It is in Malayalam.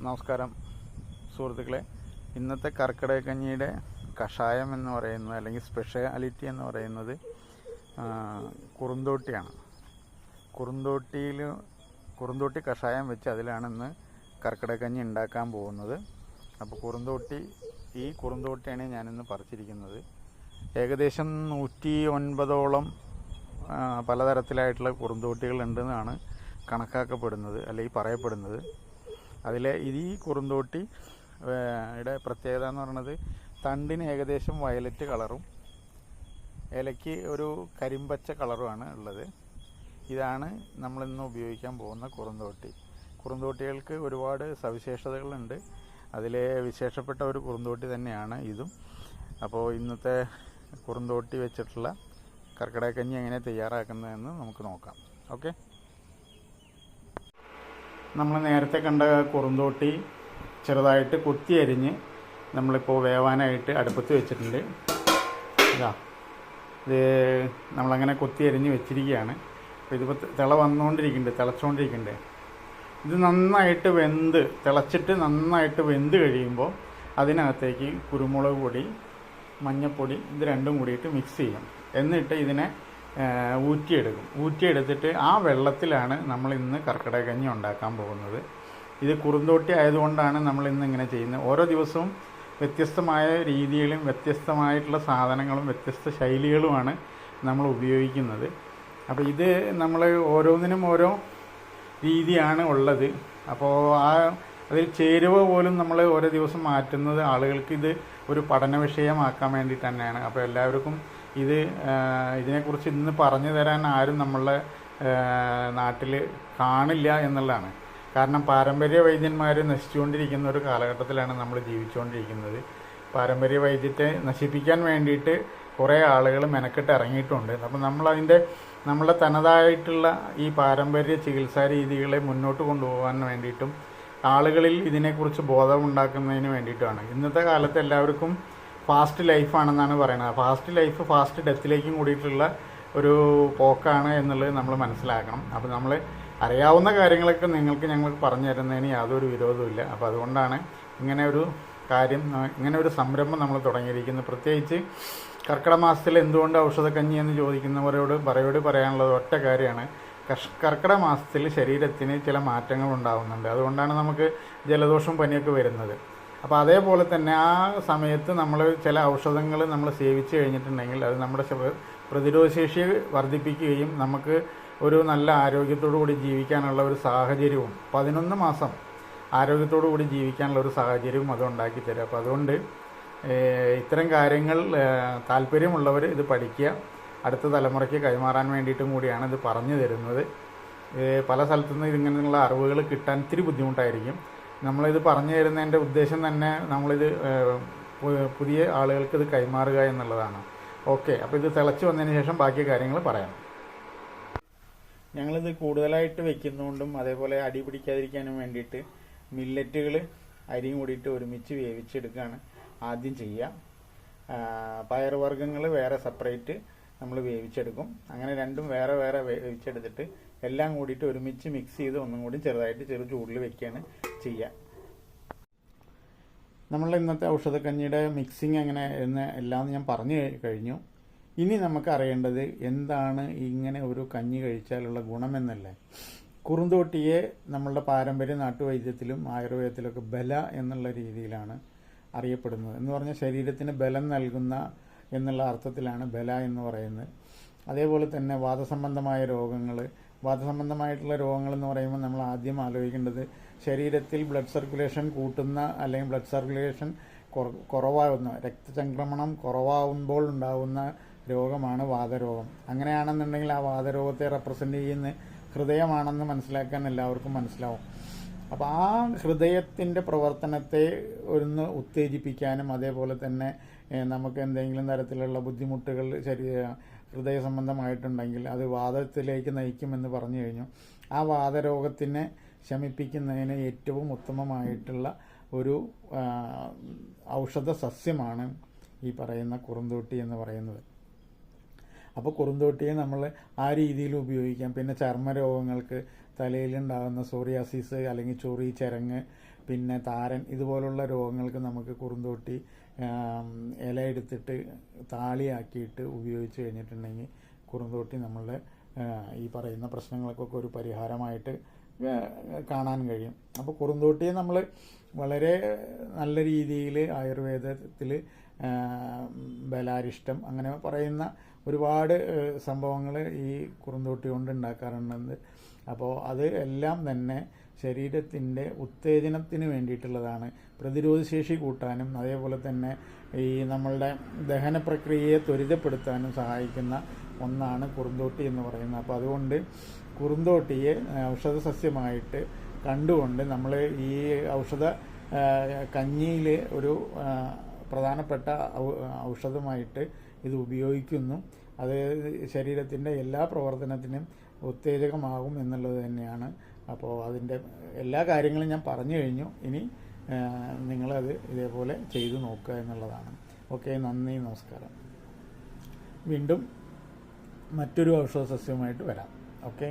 നമസ്കാരം സുഹൃത്തുക്കളെ. ഇന്നത്തെ കർക്കിടകക്കഞ്ഞിയുടെ കഷായം എന്ന് പറയുന്നത്, അല്ലെങ്കിൽ സ്പെഷ്യാലിറ്റി എന്ന് പറയുന്നത് കുറുന്തോട്ടിയാണ്. കുറുന്തോട്ടി കഷായം വെച്ച് അതിലാണ് ഇന്ന് കർക്കിടകക്കഞ്ഞി ഉണ്ടാക്കാൻ പോകുന്നത്. അപ്പോൾ ഈ കുറുന്തോട്ടിയാണ് ഞാനിന്ന് പറിച്ചിരിക്കുന്നത്. ഏകദേശം 109ഓളം പലതരത്തിലായിട്ടുള്ള കുറുന്തോട്ടികൾ ഉണ്ടെന്നാണ് കണക്കാക്കപ്പെടുന്നത്, അല്ലെങ്കിൽ പറയപ്പെടുന്നത്. അതിലെ ഈ കുറുന്തോട്ടിയുടെ പ്രത്യേകത എന്ന് പറയുന്നത് തണ്ടിന് ഏകദേശം വയലറ്റ് കളറും ഇലയ്ക്ക് ഒരു കരിമ്പച്ച കളറുമാണ് ഉള്ളത്. ഇതാണ് നമ്മളിന്ന് ഉപയോഗിക്കാൻ പോകുന്ന കുറുന്തോട്ടികൾക്ക് ഒരുപാട് സവിശേഷതകളുണ്ട്. അതിലെ വിശേഷപ്പെട്ട ഒരു കുറുന്തോട്ടി തന്നെയാണ് ഇതും. അപ്പോൾ ഇന്നത്തെ കുറുന്തോട്ടി വെച്ചിട്ടുള്ള കർക്കിടകക്കഞ്ഞി എങ്ങനെ തയ്യാറാക്കുന്നതെന്ന് നമുക്ക് നോക്കാം. ഓക്കെ. നമ്മൾ നേരത്തെ കണ്ട കുറുന്തോട്ടി ചെറുതായിട്ട് കൊത്തി അരിഞ്ഞ് നമ്മളിപ്പോൾ വേവാനായിട്ട് അടുപ്പത്ത് വെച്ചിട്ടുണ്ട്. ഇത് നമ്മളങ്ങനെ കൊത്തി അരിഞ്ഞ് വെച്ചിരിക്കുകയാണ്. അപ്പോൾ ഇതിപ്പോൾ തിളച്ചുകൊണ്ടിരിക്കുന്നുണ്ട്. ഇത് നന്നായിട്ട് തിളച്ചിട്ട് നന്നായിട്ട് വെന്ത് കഴിയുമ്പോൾ അതിനകത്തേക്ക് കുരുമുളക് പൊടി, മഞ്ഞൾപ്പൊടി ഇത് രണ്ടും കൂടിയിട്ട് മിക്സ് ചെയ്യും. എന്നിട്ട് ഇതിനെ ഊറ്റിയെടുത്തിട്ട് ആ വെള്ളത്തിലാണ് നമ്മൾ ഇന്ന് കർക്കിടകക്കഞ്ഞി ഉണ്ടാക്കാൻ പോകുന്നത്. ഇത് കുറുന്തോട്ടി ആയതുകൊണ്ടാണ് നമ്മൾ ഇന്ന് ഇങ്ങനെ ചെയ്യുന്നത്. ഓരോ ദിവസവും വ്യത്യസ്തമായ രീതിയിലും വ്യത്യസ്തമായിട്ടുള്ള സാധനങ്ങളും വ്യത്യസ്ത ശൈലികളുമാണ് നമ്മൾ ഉപയോഗിക്കുന്നത്. അപ്പോൾ ഇത് നമ്മൾ ഓരോന്നിനും ഓരോ രീതിയാണ് ഉള്ളത്. അപ്പോൾ അതിൽ ചേരുവ പോലും നമ്മൾ ഓരോ ദിവസം മാറ്റുന്നത് ആളുകൾക്ക് ഇത് ഒരു പഠന വിഷയമാക്കാൻ വേണ്ടിയിട്ട് തന്നെയാണ്. അപ്പോൾ എല്ലാവർക്കും ഇതിനെക്കുറിച്ച് ഇന്ന് പറഞ്ഞു തരാൻ ആരും നമ്മളെ നാട്ടിൽ കാണില്ല എന്നുള്ളതാണ്. കാരണം പാരമ്പര്യ വൈദ്യന്മാർ നശിച്ചുകൊണ്ടിരിക്കുന്ന ഒരു കാലഘട്ടത്തിലാണ് നമ്മൾ ജീവിച്ചുകൊണ്ടിരിക്കുന്നത്. പാരമ്പര്യ വൈദ്യത്തെ നശിപ്പിക്കാൻ വേണ്ടിയിട്ട് കുറേ ആളുകൾ മെനക്കെട്ട് ഇറങ്ങിയിട്ടുണ്ട്. അപ്പോൾ നമ്മളെ തനതായിട്ടുള്ള ഈ പാരമ്പര്യ ചികിത്സാ രീതികളെ മുന്നോട്ട് കൊണ്ടുപോകാൻ വേണ്ടിയിട്ടും ആളുകളിൽ ഇതിനെക്കുറിച്ച് ബോധമുണ്ടാക്കുന്നതിന് വേണ്ടിയിട്ടുമാണ്. ഇന്നത്തെ കാലത്ത് എല്ലാവർക്കും ഫാസ്റ്റ് ലൈഫാണെന്നാണ് പറയുന്നത്. ഫാസ്റ്റ് ഡെത്തിലേക്കും കൂടിയിട്ടുള്ള ഒരു പോക്കാണ് എന്നുള്ളത് നമ്മൾ മനസ്സിലാക്കണം. അപ്പോൾ നമ്മൾ അറിയാവുന്ന കാര്യങ്ങളൊക്കെ ഞങ്ങൾക്ക് പറഞ്ഞു തരുന്നതിന് യാതൊരു വിരോധവുമില്ല. അപ്പോൾ അതുകൊണ്ടാണ് ഇങ്ങനെ ഒരു സംരംഭം നമ്മൾ തുടങ്ങിയിരിക്കുന്നത്. പ്രത്യേകിച്ച് കർക്കിടക മാസത്തിൽ എന്തുകൊണ്ട് ഔഷധക്കഞ്ഞി എന്ന് ചോദിക്കുന്നവരോട് പറയാനുള്ളത് ഒറ്റ കാര്യമാണ്. കർക്കിടക മാസത്തിൽ ശരീരത്തിന് ചില മാറ്റങ്ങൾ ഉണ്ടാകുന്നുണ്ട്. അതുകൊണ്ടാണ് നമുക്ക് ജലദോഷം പനിയൊക്കെ വരുന്നത്. അപ്പോൾ അതേപോലെ തന്നെ ആ സമയത്ത് നമ്മൾ ചില ഔഷധങ്ങൾ നമ്മൾ സേവിച്ച് കഴിഞ്ഞിട്ടുണ്ടെങ്കിൽ അത് നമ്മുടെ പ്രതിരോധശേഷി വർദ്ധിപ്പിക്കുകയും നമുക്ക് ഒരു നല്ല ആരോഗ്യത്തോടു കൂടി ജീവിക്കാനുള്ള ഒരു സാഹചര്യവും 11 മാസം ആരോഗ്യത്തോടു കൂടി ജീവിക്കാനുള്ള ഒരു സാഹചര്യവും അത് ഉണ്ടാക്കി തരും. അപ്പോൾ അതുകൊണ്ട് ഇത്തരം കാര്യങ്ങൾ താല്പര്യമുള്ളവർ ഇത് പഠിക്കുക, അടുത്ത തലമുറയ്ക്ക് കൈമാറാൻ വേണ്ടിയിട്ടും കൂടിയാണ് ഇത് പറഞ്ഞു തരുന്നത്. പല സ്ഥലത്തുനിന്ന് ഇതിങ്ങനെയുള്ള അറിവുകൾ കിട്ടാൻ ഇത്തിരി ബുദ്ധിമുട്ടായിരിക്കും. നമ്മളിത് പറഞ്ഞു തരുന്നതിൻ്റെ ഉദ്ദേശം തന്നെ നമ്മളിത് പുതിയ ആളുകൾക്ക് ഇത് കൈമാറുക എന്നുള്ളതാണ്. ഓക്കെ. അപ്പോൾ ഇത് തിളച്ച് വന്നതിന് ശേഷം ബാക്കി കാര്യങ്ങൾ പറയാം. ഞങ്ങളിത് കൂടുതലായിട്ട് വെക്കുന്നതുകൊണ്ടും അതേപോലെ അടി പിടിക്കാതിരിക്കാനും വേണ്ടിയിട്ട് മില്ലറ്റുകൾ അരിയും കൂടിയിട്ട് ഒരുമിച്ച് വേവിച്ചെടുക്കുകയാണ് ആദ്യം ചെയ്യുക. പയറുവർഗ്ഗങ്ങൾ വേറെ സെപ്പറേറ്റ് നമ്മൾ വേവിച്ചെടുക്കും. അങ്ങനെ രണ്ടും വേറെ വേവിച്ചെടുത്തിട്ട് എല്ലാം കൂടിയിട്ട് ഒരുമിച്ച് മിക്സ് ചെയ്ത് ഒന്നും കൂടി ചെറുതായിട്ട് ചൂടിൽ വെക്കുകയാണ് ചെയ്യുക. നമ്മൾ ഇന്നത്തെ ഔഷധക്കഞ്ഞിയുടെ മിക്സിങ് എങ്ങനെ എല്ലാം ഞാൻ പറഞ്ഞു കഴിഞ്ഞു. ഇനി നമുക്ക് അറിയേണ്ടത് എന്താണ് ഇങ്ങനെ ഒരു കഞ്ഞി കഴിച്ചാലുള്ള ഗുണമെന്നല്ലേ. കുറുന്തോട്ടിയെ നമ്മളുടെ പാരമ്പര്യ നാട്ടുവൈദ്യത്തിലും ആയുർവേദത്തിലൊക്കെ ബല എന്നുള്ള രീതിയിലാണ് അറിയപ്പെടുന്നത്. എന്ന് പറഞ്ഞാൽ ശരീരത്തിന് ബലം നൽകുന്ന എന്നുള്ള അർത്ഥത്തിലാണ് ബല എന്ന് പറയുന്നത്. അതേപോലെ തന്നെ വാതസംബന്ധമായിട്ടുള്ള രോഗങ്ങൾ എന്ന് പറയുമ്പോൾ നമ്മൾ ആദ്യം ആലോചിക്കേണ്ടത് ശരീരത്തിൽ ബ്ലഡ് സർക്കുലേഷൻ കൂട്ടുന്ന അല്ലെങ്കിൽ ബ്ലഡ് സർക്കുലേഷൻ കുറവാകുന്ന, രക്തചംക്രമണം കുറവാകുമ്പോൾ ഉണ്ടാകുന്ന രോഗമാണ് വാതരോഗം. അങ്ങനെയാണെന്നുണ്ടെങ്കിൽ ആ വാതരോഗത്തെ റെപ്രസെൻ്റ് ചെയ്യുന്ന ഹൃദയമാണെന്ന് മനസ്സിലാക്കാൻ എല്ലാവർക്കും മനസ്സിലാവും. അപ്പോൾ ആ ഹൃദയത്തിൻ്റെ പ്രവർത്തനത്തെ ഒന്ന് ഉത്തേജിപ്പിക്കാനും അതേപോലെ തന്നെ നമുക്ക് എന്തെങ്കിലും തരത്തിലുള്ള ബുദ്ധിമുട്ടുകൾ ഹൃദയ സംബന്ധമായിട്ടുണ്ടെങ്കിൽ അത് വാതത്തിലേക്ക് നയിക്കുമെന്ന് പറഞ്ഞു കഴിഞ്ഞു. ആ വാതരോഗത്തിനെ ശമിപ്പിക്കുന്നതിന് ഏറ്റവും ഉത്തമമായിട്ടുള്ള ഒരു ഔഷധ സസ്യമാണ് ഈ പറയുന്ന കുറുന്തോട്ടി എന്ന് പറയുന്നത്. അപ്പോൾ കുറുന്തോട്ടിയെ നമ്മൾ ആ രീതിയിൽ ഉപയോഗിക്കാം. പിന്നെ ചർമ്മരോഗങ്ങൾക്ക്, തലയിലുണ്ടാകുന്ന സോറിയാസിസ് അല്ലെങ്കിൽ ചൊറി, ചരങ്ങ്, പിന്നെ താരൻ ഇതുപോലുള്ള രോഗങ്ങൾക്ക് നമുക്ക് കുറുന്തോട്ടി ഇല എടുത്തിട്ട് താളിയാക്കിയിട്ട് ഉപയോഗിച്ച് കഴിഞ്ഞിട്ടുണ്ടെങ്കിൽ കുറുന്തോട്ടി നമ്മളുടെ ഈ പറയുന്ന പ്രശ്നങ്ങൾക്കൊക്കെ ഒരു പരിഹാരമായിട്ട് കാണാൻ കഴിയും. അപ്പോൾ കുറുന്തോട്ടിയെ നമ്മൾ വളരെ നല്ല രീതിയിൽ ആയുർവേദത്തിൽ ബലാരിഷ്ടം അങ്ങനെ പറയുന്ന ഒരുപാട് സംഭവങ്ങൾ ഈ കുറുന്തോട്ടി കൊണ്ട് ഉണ്ടാക്കാറുണ്ട്. അപ്പോൾ അത് എല്ലാം തന്നെ ശരീരത്തിൻ്റെ ഉത്തേജനത്തിന് വേണ്ടിയിട്ടുള്ളതാണ്. പ്രതിരോധശേഷി കൂട്ടാനും അതേപോലെ തന്നെ ഈ നമ്മളുടെ ദഹന പ്രക്രിയയെ ത്വരിതപ്പെടുത്താനും സഹായിക്കുന്ന ഒന്നാണ് കുറുന്തോട്ടി എന്ന് പറയുന്നത്. അപ്പോൾ അതുകൊണ്ട് കുറുന്തോട്ടിയെ ഔഷധ സസ്യമായിട്ട് കണ്ടുകൊണ്ട് നമ്മൾ ഈ ഔഷധ കഞ്ഞിയിൽ ഒരു പ്രധാനപ്പെട്ട ഔഷധമായിട്ട് ഇത് ഉപയോഗിക്കുന്നു. അത് ശരീരത്തിൻ്റെ എല്ലാ പ്രവർത്തനത്തിനും ഉത്തേജകമാകും എന്നുള്ളത് തന്നെയാണ്. അപ്പോൾ അതിൻ്റെ എല്ലാ കാര്യങ്ങളും ഞാൻ പറഞ്ഞു കഴിഞ്ഞു. ഇനി നിങ്ങളത് ഇതേപോലെ ചെയ്തു നോക്കുക എന്നുള്ളതാണ്. ഓക്കെ, നന്ദി, നമസ്കാരം. വീണ്ടും മറ്റൊരു ഔഷധ സസ്യവുമായിട്ട് വരാം. ഓക്കെ.